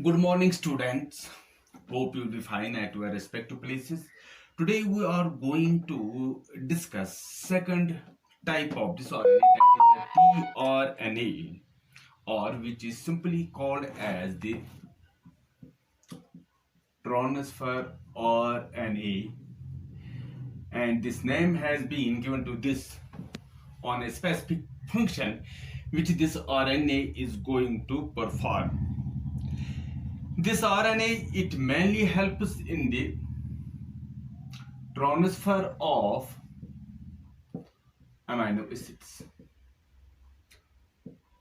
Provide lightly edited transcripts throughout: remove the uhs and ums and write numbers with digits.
Good morning, students. Hope you'll be fine at your respective places. Today we are going to discuss second type of disorder, that is the tRNA, or which is simply called as the transfer RNA, and this name has been given to this on a specific function which this RNA is going to perform. This RNA, it mainly helps in the transfer of amino acids.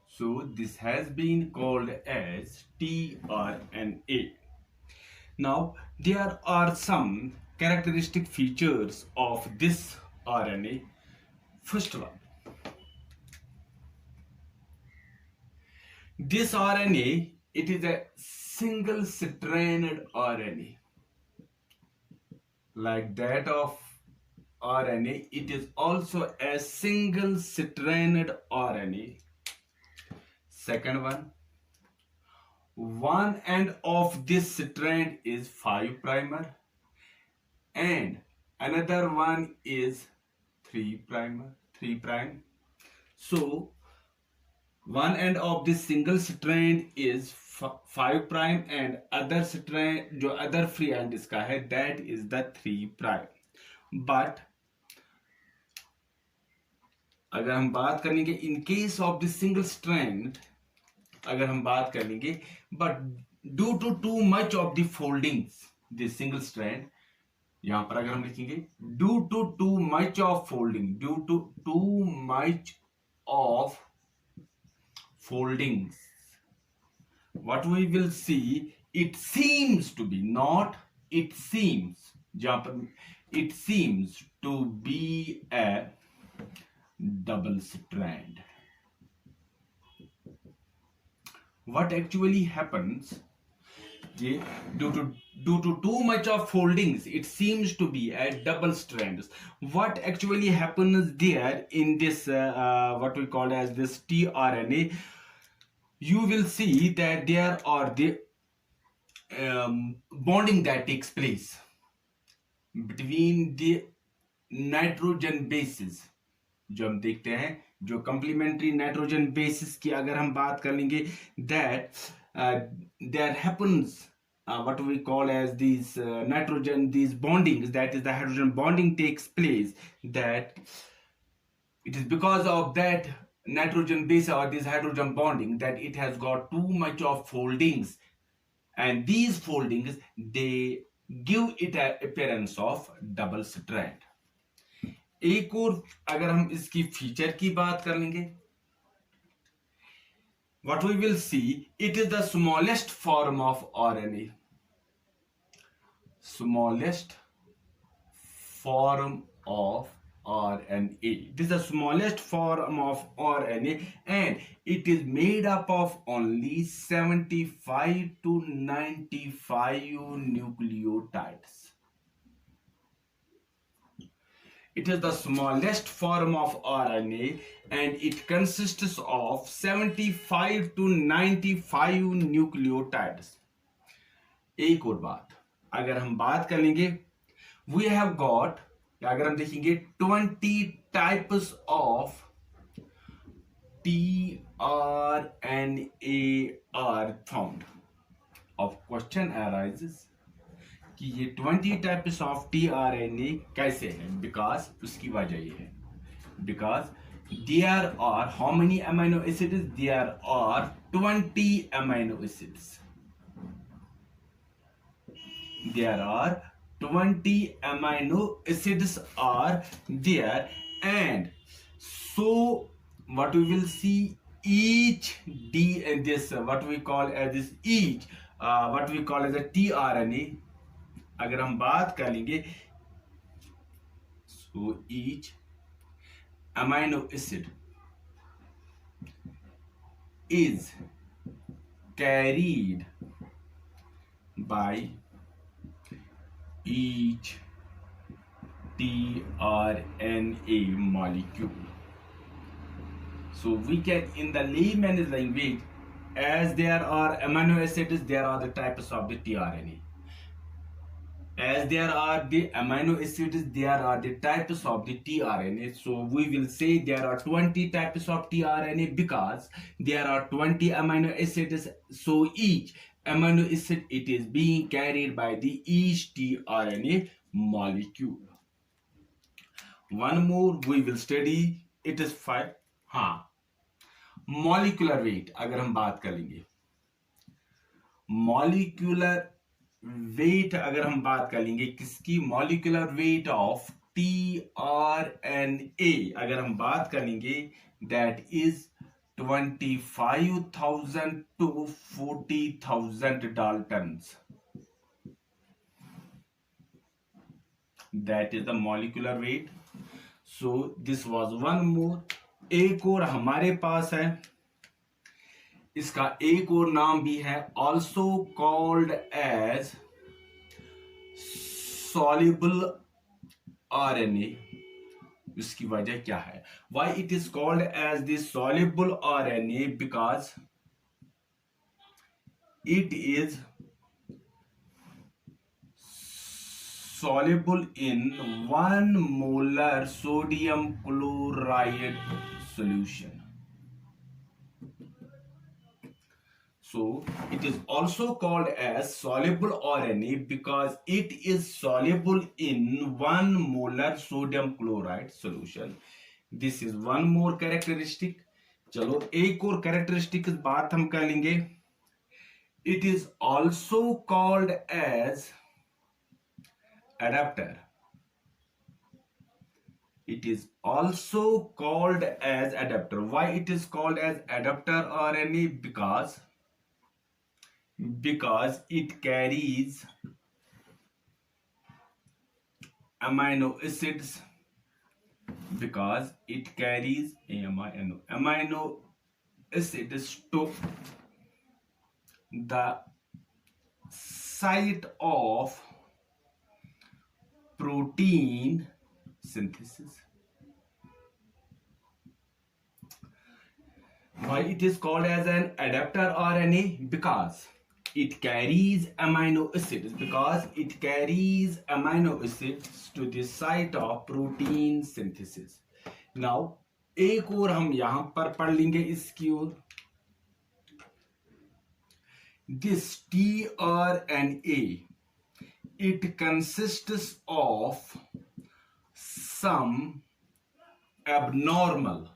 So this has been called as tRNA. Now there are some characteristic features of this RNA. First one, this RNA, it is a single stranded RNA. Like that of RNA, it is also a single stranded RNA. Second one end of this strand is 5 primer and another one is 3 prime. So one end of this single strand is 5 prime and other strand, जो other free end इसका है, that is the 3 prime. But अगर हम बात करेंगे in case of this single strand, अगर हम बात कर लेंगे, but due to too much of the foldings, this single strand, यहां पर अगर हम लिखेंगे due to too much of folding, due to too much of foldings, what we will see, it seems to be, not it seems, जहां पर it seems to be a double strand. What actually happens, due to too much of foldings, it seems to be a double strands. What actually happens there in this what we call as this tRNA, you will see that there are the bonding that takes place between the nitrogen bases. जो हम देखते हैं, जो complementary nitrogen bases की अगर हम बात कर लेंगे, that there happens what we call as these nitrogen, these bondings, that is the hydrogen bonding takes place, that it is because of that nitrogen base or this hydrogen bonding that it has got too much of foldings, and these foldings, they give it an appearance of double strand. एक और अगर हम इसकी feature की बात कर लेंगे, what we will see, it is the smallest form of RNA. Smallest form of RNA. This is the smallest form of RNA and it is made up of only 75 to 95 nucleotides. It is the smallest form of RNA and it consists of 75 to 95 nucleotides. एक और बात, अगर हम बात कर लेंगे, we have got, अगर हम देखेंगे 20 types of tRNA are found. Of question arises कि ये 20 types of tRNA कैसे हैं, because उसकी वजह ये है, because there are how many amino acids? There are 20 amino acids. There are 20 amino acids are there, and so what we will see, each this what we call as this each what we call as a tRNA, अगर हम बात कर लेंगे, so each amino acid is carried by each tRNA molecule. So we can, in the layman's language, as there are amino acids, there are the types of the tRNA. As there are the amino acids, there are the types of the tRNA. So we will say there are 20 types of tRNA because there are 20 amino acids. So each amino acid, it is being carried by the each tRNA molecule. One more we will study. It is 5. हाँ, molecular weight अगर हम बात करेंगे, molecular weight अगर हम बात कर लेंगे किसकी, मॉलिक्यूलर वेट ऑफ tRNA अगर हम बात कर लेंगे, that is 25,000 to 40,000 Daltons. That is the molecular weight. So this was one more. एक और हमारे पास है, इसका एक और नाम भी है, also called as soluble RNA. इसकी वजह क्या है, why it is called as the soluble RNA, because it is soluble in 1 molar sodium chloride solution. So it is also called as soluble RNA because it is soluble in 1 molar sodium chloride solution. This is one more characteristic. चलो एक और characteristic बात हम कर लेंगे. It is also called as adapter. It is also called as adapter. Why it is called as adapter RNA? Because it carries amino acids. Because it carries amino acids to the site of protein synthesis. Why it is called as an adapter RNA? Because it carries amino acids. Because it carries amino acids to the site of protein synthesis. Now एक और हम यहां पर पढ़ लेंगे इसकी ओर. This tRNA, it consists of some abnormal.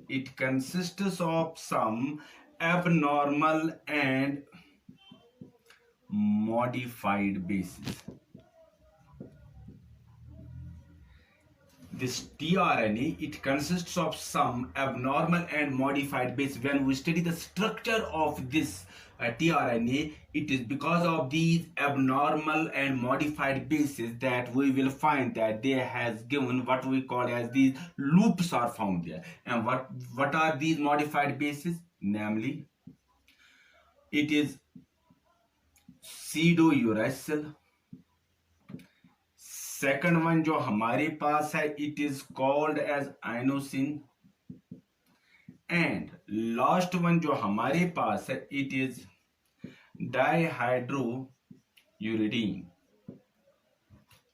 It consists of some abnormal and modified bases. This tRNA, it consists of some abnormal and modified base. When we study the structure of this tRNA, it is because of these abnormal and modified bases that we will find that they has given what we call as these loops are found there. And what are these modified bases? Namely, it is pseudouracil. Second one जो हमारे पास है, it is called as inosine. And last one जो हमारे पास है, it is dihydrouridine.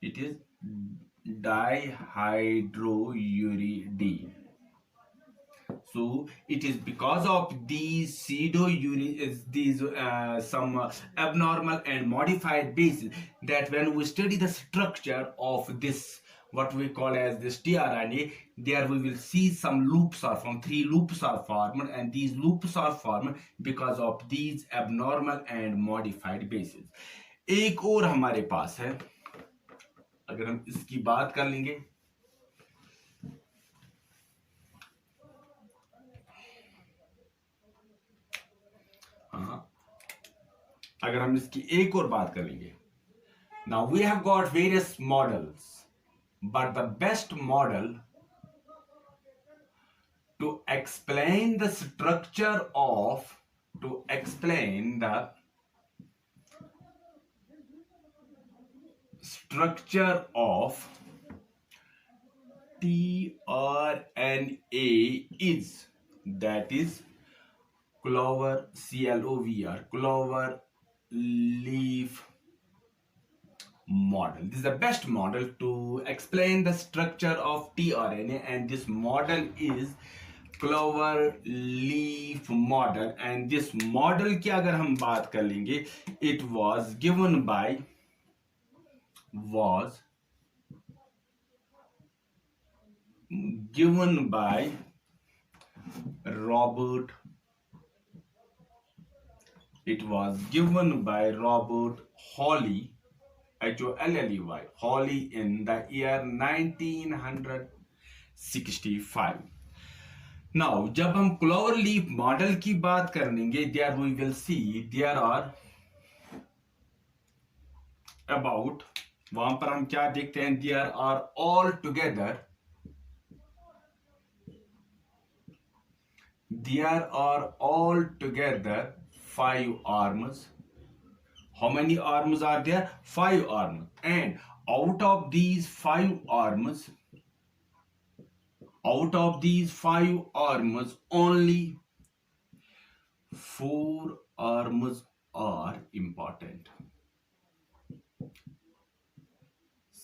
It is dihydrouridine. So it is because of these some abnormal and modified bases that when we study the structure of this, what we call as this tRNA, there we will see some loops are formed. 3 loops are formed, and these loops are formed because of these abnormal and modified bases. एक और हमारे पास है, अगर हम इसकी बात कर लेंगे, अगर हम इसकी एक और बात करेंगे. Now we have got various models, but the best model to explain the structure of tRNA is clover, CLOVR, clover leaf model. This is the best model to explain the structure of tRNA, and this model is clover leaf model. And this model की अगर हम बात कर लेंगे, it was given by Robert. It was given by Robert Hawley, Holley, Hawley, in the year 1965. Now, जब हम clover leaf model की बात करेंगे, there we will see there are about, वहां पर हम क्या देखते हैं, there are altogether 5 arms. How many arms are there? 5 arms. And out of these 5 arms, only 4 arms are important.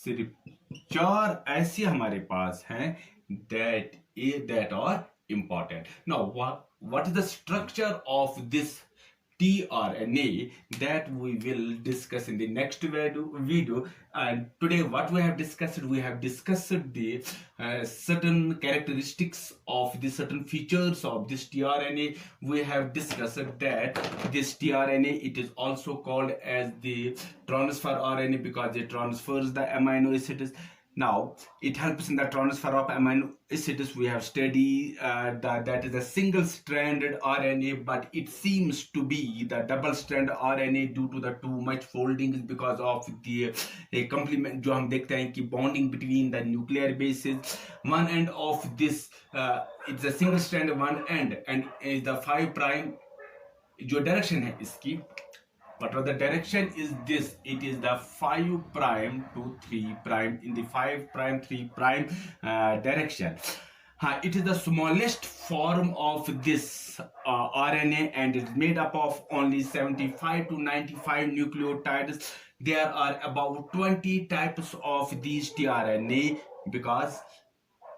सिर्फ 4 ऐसे हमारे पास हैं that are important. Now, what is the structure of this tRNA? That we will discuss in the next video. And today what we have discussed the certain characteristics of the certain features of this tRNA. We have discussed that this tRNA, it is also called as the transfer RNA because it transfers the amino acids. Now, it helps in the transfer of amino acids. We have studied that is a single-stranded RNA, but it seems to be the double-stranded RNA due to the too much folding because of the complement. जो हम देखते हैं कि bonding between the nuclear bases. One end of this, it's a single-stranded one end, and is the 5 prime. जो direction है इसकी, whatever the direction is this, it is the 5 prime to 3 prime, in the 5 prime 3 prime direction. It is the smallest form of this RNA, and it's made up of only 75 to 95 nucleotides. There are about 20 types of these tRNA because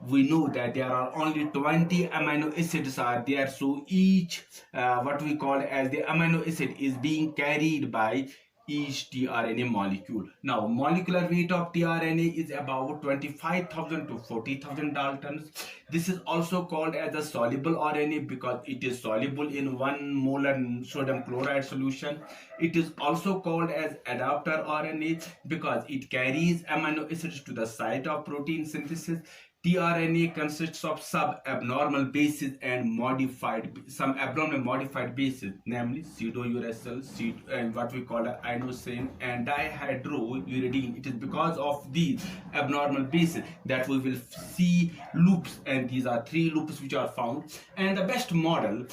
we know that there are only 20 amino acids are there, so each what we call as the amino acid is being carried by each tRNA molecule. Now, molecular weight of tRNA is about 25,000 to 40,000 Daltons. This is also called as a soluble RNA because it is soluble in 1 molar sodium chloride solution. It is also called as adapter RNA because it carries amino acids to the site of protein synthesis. tRNA consists of sub-abnormal bases and some abnormal modified bases, namely pseudouracil, and what we call inosine and dihydrouridine. It is because of these abnormal bases that we will see loops, and these are 3 loops which are found. And the best model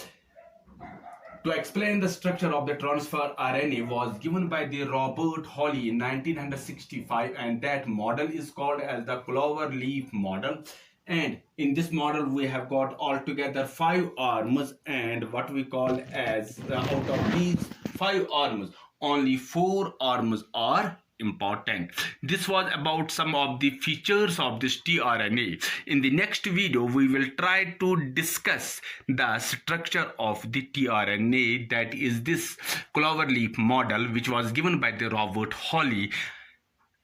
to explain the structure of the transfer RNA was given by the Robert Hawley in 1965, and that model is called as the clover leaf model. And in this model we have got altogether 5 arms, and what we call as out of these 5 arms, only 4 arms are important. This was about some of the features of this tRNA. In the next video we will try to discuss the structure of the tRNA, that is this clover leaf model which was given by the Robert Hawley.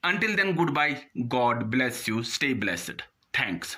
Until then, goodbye. God bless you. Stay blessed. Thanks.